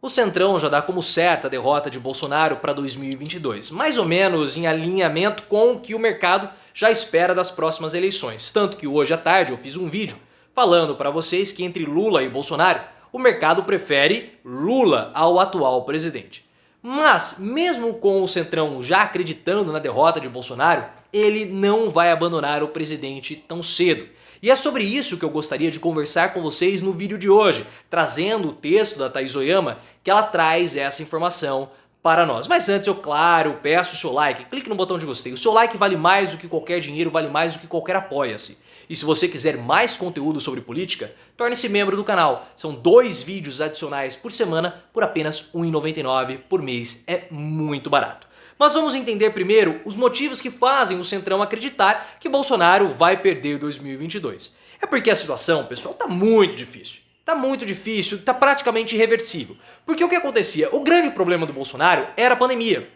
O Centrão já dá como certa a derrota de Bolsonaro para 2022, mais ou menos em alinhamento com o que o mercado já espera das próximas eleições. Tanto que hoje à tarde eu fiz um vídeo falando para vocês que entre Lula e Bolsonaro, o mercado prefere Lula ao atual presidente. Mas, mesmo com o Centrão já acreditando na derrota de Bolsonaro, ele não vai abandonar o presidente tão cedo. E é sobre isso que eu gostaria de conversar com vocês no vídeo de hoje, trazendo o texto da Thaís Oyama, que ela traz essa informação para nós. Mas antes, eu, claro, peço o seu like, clique no botão de gostei. O seu like vale mais do que qualquer dinheiro, vale mais do que qualquer apoia-se. E se você quiser mais conteúdo sobre política, torne-se membro do canal. São 2 vídeos adicionais por semana por apenas R$ 1,99 por mês. É muito barato. Mas vamos entender primeiro os motivos que fazem o Centrão acreditar que Bolsonaro vai perder 2022. É porque a situação, pessoal, tá muito difícil. Tá muito difícil, tá praticamente irreversível. Porque o que acontecia? O grande problema do Bolsonaro era a pandemia.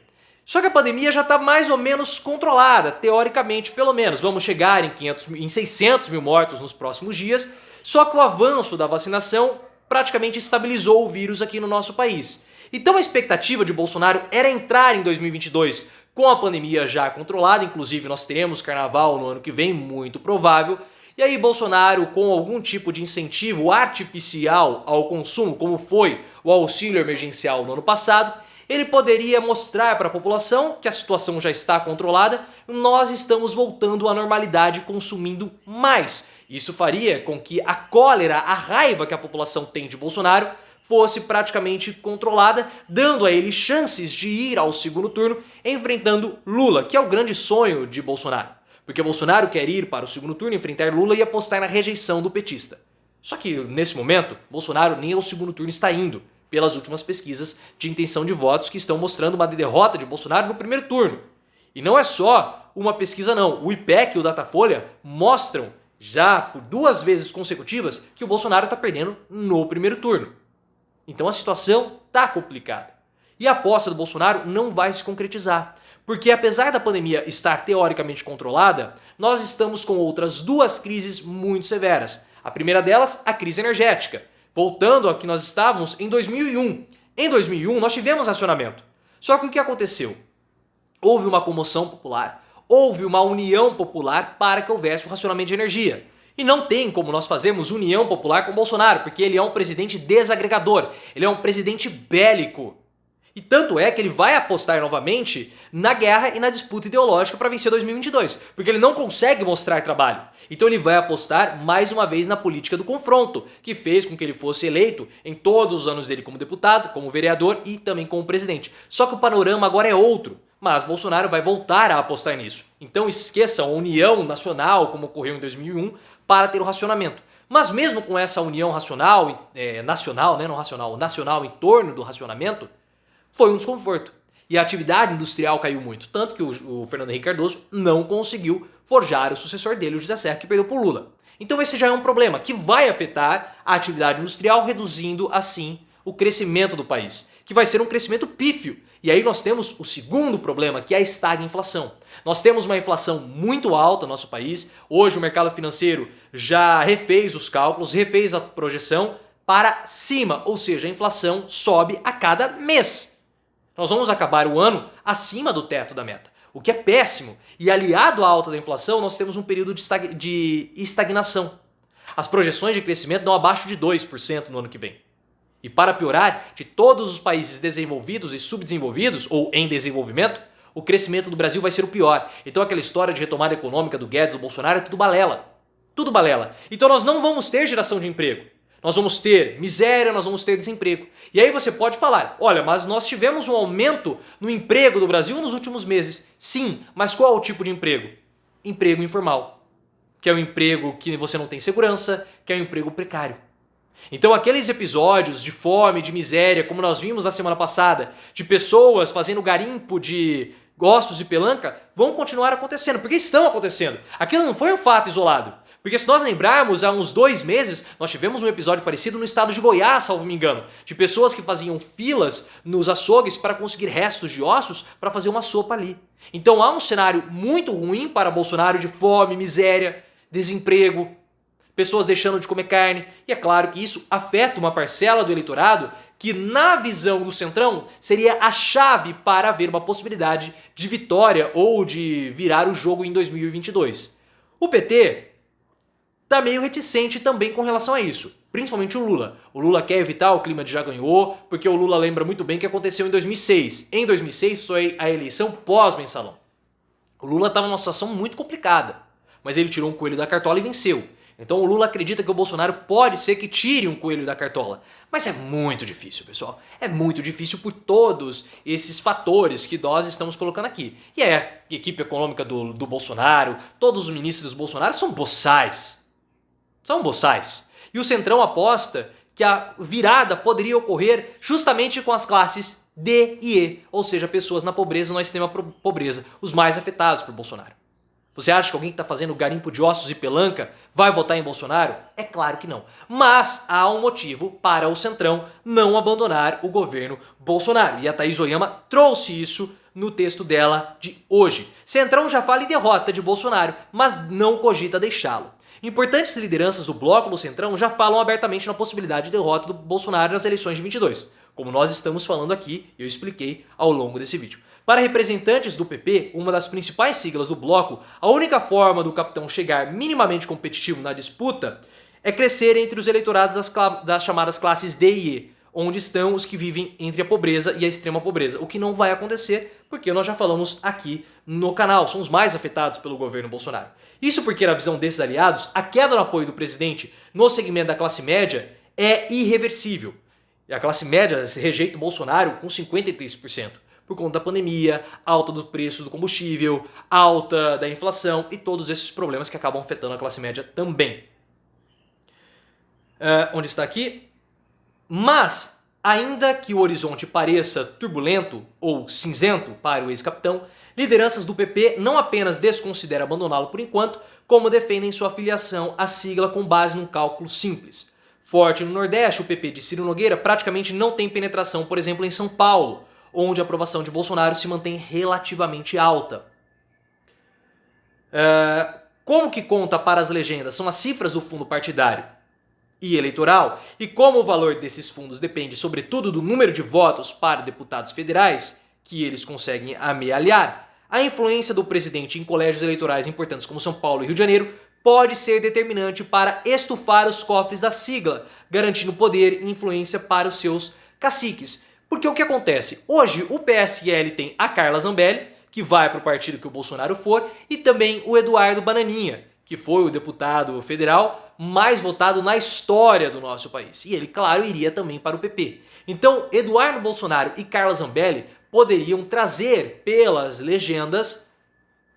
Só que a pandemia já está mais ou menos controlada, teoricamente pelo menos. Vamos chegar em 600 mil mortos nos próximos dias, só que o avanço da vacinação praticamente estabilizou o vírus aqui no nosso país. Então a expectativa de Bolsonaro era entrar em 2022 com a pandemia já controlada, inclusive nós teremos carnaval no ano que vem, muito provável, e aí Bolsonaro, com algum tipo de incentivo artificial ao consumo, como foi o auxílio emergencial no ano passado, ele poderia mostrar para a população que a situação já está controlada, nós estamos voltando à normalidade consumindo mais. Isso faria com que a cólera, a raiva que a população tem de Bolsonaro fosse praticamente controlada, dando a ele chances de ir ao segundo turno enfrentando Lula, que é o grande sonho de Bolsonaro. Porque Bolsonaro quer ir para o segundo turno, enfrentar Lula e apostar na rejeição do petista. Só que nesse momento, Bolsonaro nem ao segundo turno está indo, pelas últimas pesquisas de intenção de votos que estão mostrando uma derrota de Bolsonaro no primeiro turno. E não é só uma pesquisa não, o IPEC e o Datafolha mostram já por 2 vezes consecutivas que o Bolsonaro está perdendo no primeiro turno. Então a situação está complicada. E a aposta do Bolsonaro não vai se concretizar. Porque apesar da pandemia estar teoricamente controlada, nós estamos com outras 2 crises muito severas. A primeira delas, a crise energética. Voltando ao que nós estávamos em 2001. Em 2001 nós tivemos racionamento. Só que o que aconteceu? Houve uma comoção popular, houve uma união popular para que houvesse o racionamento de energia. E não tem como nós fazermos união popular com Bolsonaro, porque ele é um presidente desagregador, ele é um presidente bélico. E tanto é que ele vai apostar novamente na guerra e na disputa ideológica para vencer 2022, porque ele não consegue mostrar trabalho. Então ele vai apostar mais uma vez na política do confronto, que fez com que ele fosse eleito em todos os anos dele como deputado, como vereador e também como presidente. Só que o panorama agora é outro, mas Bolsonaro vai voltar a apostar nisso. Então esqueçam a união nacional, como ocorreu em 2001, para ter o racionamento. Mas mesmo com essa união nacional em torno do racionamento, foi um desconforto. E a atividade industrial caiu muito, tanto que o Fernando Henrique Cardoso não conseguiu forjar o sucessor dele, o José Serra, que perdeu por Lula. Então esse já é um problema que vai afetar a atividade industrial, reduzindo assim o crescimento do país, que vai ser um crescimento pífio. E aí nós temos o segundo problema, que é a estagflação. Nós temos uma inflação muito alta no nosso país. Hoje o mercado financeiro já refez os cálculos, refez a projeção para cima, ou seja, a inflação sobe a cada mês. Nós vamos acabar o ano acima do teto da meta, o que é péssimo. E aliado à alta da inflação, nós temos um período de estagnação. As projeções de crescimento dão abaixo de 2% no ano que vem. E para piorar, de todos os países desenvolvidos e subdesenvolvidos, ou em desenvolvimento, o crescimento do Brasil vai ser o pior. Então aquela história de retomada econômica do Guedes, do Bolsonaro, é tudo balela. Tudo balela. Então nós não vamos ter geração de emprego. Nós vamos ter miséria, nós vamos ter desemprego. E aí você pode falar, olha, mas nós tivemos um aumento no emprego do Brasil nos últimos meses. Sim, mas qual é o tipo de emprego? Emprego informal. Que é o emprego que você não tem segurança, que é o emprego precário. Então aqueles episódios de fome, de miséria, como nós vimos na semana passada, de pessoas fazendo garimpo de ossos e pelanca, vão continuar acontecendo, porque estão acontecendo. Aquilo não foi um fato isolado. Porque se nós lembrarmos, há uns 2 meses, nós tivemos um episódio parecido no estado de Goiás, salvo me engano, de pessoas que faziam filas nos açougues para conseguir restos de ossos para fazer uma sopa ali. Então há um cenário muito ruim para Bolsonaro de fome, miséria, desemprego, pessoas deixando de comer carne. E é claro que isso afeta uma parcela do eleitorado que na visão do Centrão seria a chave para haver uma possibilidade de vitória ou de virar o jogo em 2022. O PT está meio reticente também com relação a isso, principalmente o Lula. O Lula quer evitar o clima de já ganhou, porque o Lula lembra muito bem o que aconteceu em 2006. Em 2006 foi a eleição pós-mensalão. O Lula estava numa situação muito complicada, mas ele tirou um coelho da cartola e venceu. Então o Lula acredita que o Bolsonaro pode ser que tire um coelho da cartola. Mas é muito difícil, pessoal. É muito difícil por todos esses fatores que nós estamos colocando aqui. E a equipe econômica do Bolsonaro, todos os ministros do Bolsonaro são boçais. São boçais. E o Centrão aposta que a virada poderia ocorrer justamente com as classes D e E, ou seja, pessoas na pobreza, no extrema pobreza, os mais afetados por Bolsonaro. Você acha que alguém que está fazendo garimpo de ossos e pelanca vai votar em Bolsonaro? É claro que não. Mas há um motivo para o Centrão não abandonar o governo Bolsonaro. E a Thaís Oyama trouxe isso no texto dela de hoje. Centrão já fala em derrota de Bolsonaro, mas não cogita deixá-lo. Importantes lideranças do bloco do Centrão já falam abertamente na possibilidade de derrota do Bolsonaro nas eleições de 22, como nós estamos falando aqui e eu expliquei ao longo desse vídeo. Para representantes do PP, uma das principais siglas do bloco, a única forma do capitão chegar minimamente competitivo na disputa é crescer entre os eleitorados das chamadas classes D e E, onde estão os que vivem entre a pobreza e a extrema pobreza, o que não vai acontecer porque nós já falamos aqui no canal, são os mais afetados pelo governo Bolsonaro. Isso porque, na visão desses aliados, a queda no apoio do presidente no segmento da classe média é irreversível. E a classe média rejeita o Bolsonaro com 53%. Por conta da pandemia, alta do preço do combustível, alta da inflação e todos esses problemas que acabam afetando a classe média também. Onde está aqui? Mas, ainda que o horizonte pareça turbulento ou cinzento para o ex-capitão, lideranças do PP não apenas desconsideram abandoná-lo por enquanto, como defendem sua filiação à sigla com base num cálculo simples. Forte no Nordeste, o PP de Ciro Nogueira praticamente não tem penetração, por exemplo, em São Paulo, onde a aprovação de Bolsonaro se mantém relativamente alta. Como que conta para as legendas? São as cifras do fundo partidário e eleitoral, e como o valor desses fundos depende sobretudo do número de votos para deputados federais que eles conseguem amealhar, a influência do presidente em colégios eleitorais importantes como São Paulo e Rio de Janeiro pode ser determinante para estufar os cofres da sigla, garantindo poder e influência para os seus caciques. Porque o que acontece? Hoje o PSL tem a Carla Zambelli, que vai para o partido que o Bolsonaro for, e também o Eduardo Bananinha, que foi o deputado federal mais votado na história do nosso país. E ele, claro, iria também para o PP. Então, Eduardo Bolsonaro e Carla Zambelli poderiam trazer, pelas legendas,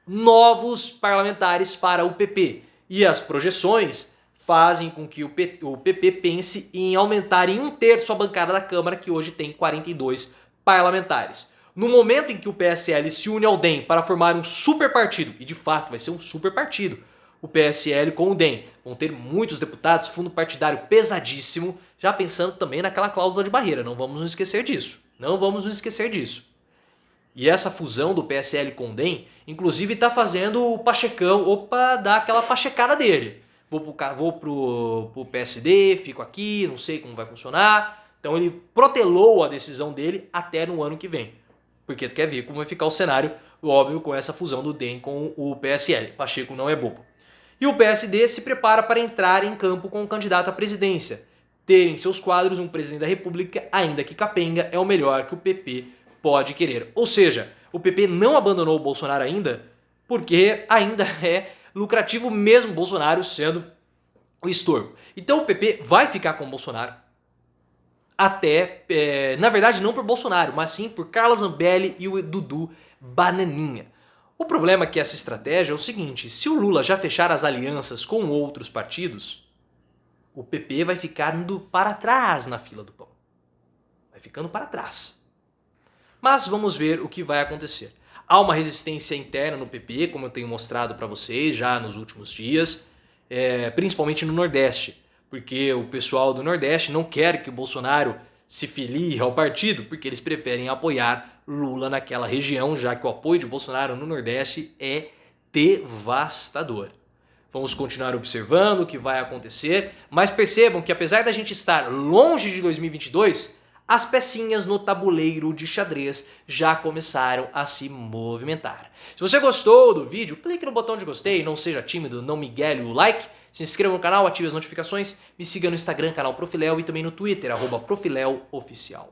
novos parlamentares para o PP. E as projeções fazem com que o PP pense em aumentar em 1/3 a bancada da Câmara, que hoje tem 42 parlamentares. No momento em que o PSL se une ao DEM para formar um super partido, e de fato vai ser um super partido, o PSL com o DEM vão ter muitos deputados, fundo partidário pesadíssimo, já pensando também naquela cláusula de barreira, não vamos nos esquecer disso. Não vamos nos esquecer disso. E essa fusão do PSL com o DEM, inclusive está fazendo o Pachecão, dar aquela pachecada dele. Vou pro PSD, fico aqui, não sei como vai funcionar. Então ele protelou a decisão dele até no ano que vem. Porque tu quer ver como vai ficar o cenário, óbvio, com essa fusão do DEM com o PSL. Pacheco não é bobo. E o PSD se prepara para entrar em campo com o candidato à presidência. Ter em seus quadros um presidente da República, ainda que capenga, é o melhor que o PP pode querer. Ou seja, o PP não abandonou o Bolsonaro ainda, porque ainda é lucrativo mesmo Bolsonaro sendo o estorvo. Então o PP vai ficar com o Bolsonaro até, na verdade não por Bolsonaro, mas sim por Carla Zambelli e o Dudu Bananinha. O problema é que essa estratégia é o seguinte, se o Lula já fechar as alianças com outros partidos, o PP vai ficando para trás na fila do pão. Vai ficando para trás. Mas vamos ver o que vai acontecer. Há uma resistência interna no PP, como eu tenho mostrado para vocês já nos últimos dias, principalmente no Nordeste, porque o pessoal do Nordeste não quer que o Bolsonaro se filie ao partido, porque eles preferem apoiar Lula naquela região, já que o apoio de Bolsonaro no Nordeste é devastador. Vamos continuar observando o que vai acontecer, mas percebam que apesar da gente estar longe de 2022, as pecinhas no tabuleiro de xadrez já começaram a se movimentar. Se você gostou do vídeo, clique no botão de gostei, não seja tímido, não miguele o like, se inscreva no canal, ative as notificações, me siga no Instagram, canal Profiléu, e também no Twitter, @profileoficial.